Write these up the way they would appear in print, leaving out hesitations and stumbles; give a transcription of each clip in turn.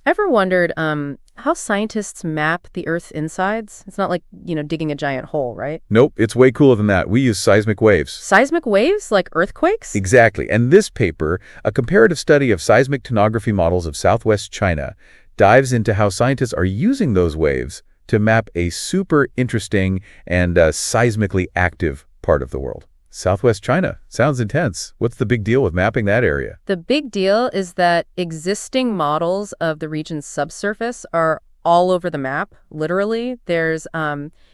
Ever wondered how scientists map the Earth's insides? It's not like, digging a giant hole, right? Nope, it's way cooler than that. We use seismic waves. Seismic waves, like earthquakes? Exactly. And this paper, a comparative study of seismic tomography models of southwest China, dives into how scientists are using those waves to map a super interesting and seismically active part of the world. Southwest China. Sounds intense. What's the big deal with mapping that area? The big deal is that existing models of the region's subsurface are all over the map, literally. There's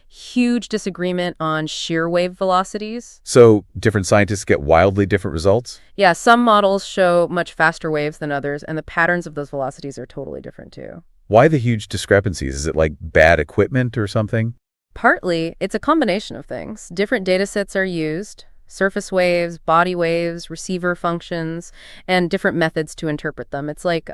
huge disagreement on shear-wave velocities. So different scientists get wildly different results? Yeah, some models show much faster waves than others, and the patterns of those velocities are totally different too. Why the huge discrepancies? Is it like bad equipment or something? Partly, it's a combination of things. Different data sets are used, surface waves, body waves, receiver functions, and different methods to interpret them. It's like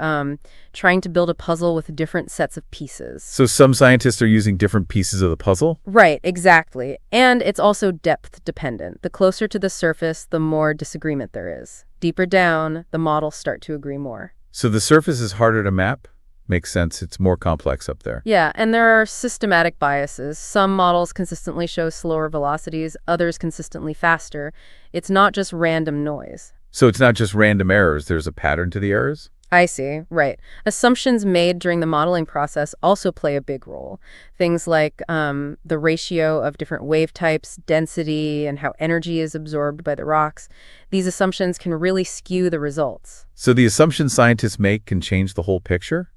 trying to build a puzzle with different sets of pieces. So some scientists are using different pieces of the puzzle? Right, exactly. And it's also depth dependent. The closer to the surface, the more disagreement there is. Deeper down, the models start to agree more. So the surface is harder to map? Makes sense. It's more complex up there. Yeah, and there are systematic biases. Some models consistently show slower velocities, others consistently faster. It's not just random noise. So it's not just random errors. There's a pattern to the errors? I see, right. Assumptions made during the modeling process also play a big role. Things like the ratio of different wave types, density, and how energy is absorbed by the rocks. These assumptions can really skew the results. So the assumptions scientists make can change the whole picture?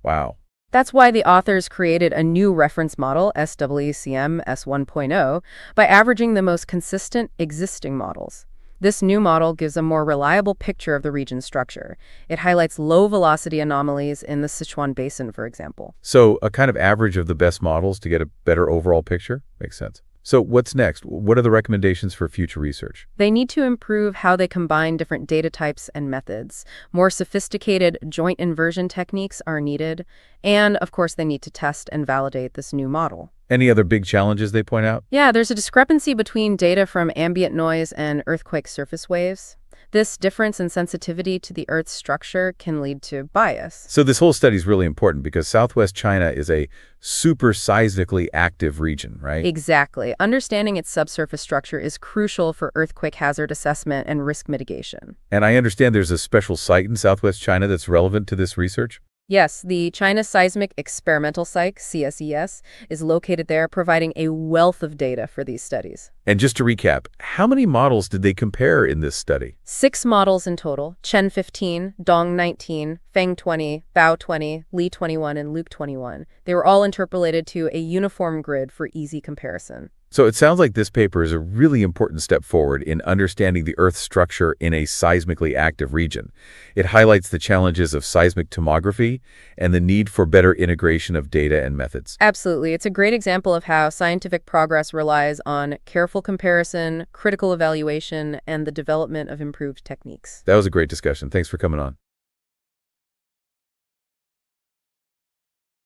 Wow. That's why the authors created a new reference model, SWCM S1.0, by averaging the most consistent existing models. This new model gives a more reliable picture of the region's structure. It highlights low-velocity anomalies in the Sichuan Basin, for example. So a kind of average of the best models to get a better overall picture? Makes sense. So what's next? What are the recommendations for future research? They need to improve how they combine different data types and methods. More sophisticated joint inversion techniques are needed. And, of course, they need to test and validate this new model. Any other big challenges they point out? Yeah, there's a discrepancy between data from ambient noise and earthquake surface waves. This difference in sensitivity to the Earth's structure can lead to bias. So this whole study is really important because southwest China is a super seismically active region, right? Exactly. Understanding its subsurface structure is crucial for earthquake hazard assessment and risk mitigation. And I understand there's a special site in southwest China that's relevant to this research? Yes, the China Seismic Experimental Site, CSES, is located there, providing a wealth of data for these studies. And just to recap, how many models did they compare in this study? 6 models in total: Chen 15, Dong 19, Feng 20, Bao 20, Li 21, and Luke 21. They were all interpolated to a uniform grid for easy comparison. So it sounds like this paper is a really important step forward in understanding the Earth's structure in a seismically active region. It highlights the challenges of seismic tomography and the need for better integration of data and methods. Absolutely. It's a great example of how scientific progress relies on careful comparison, critical evaluation, and the development of improved techniques. That was a great discussion. Thanks for coming on.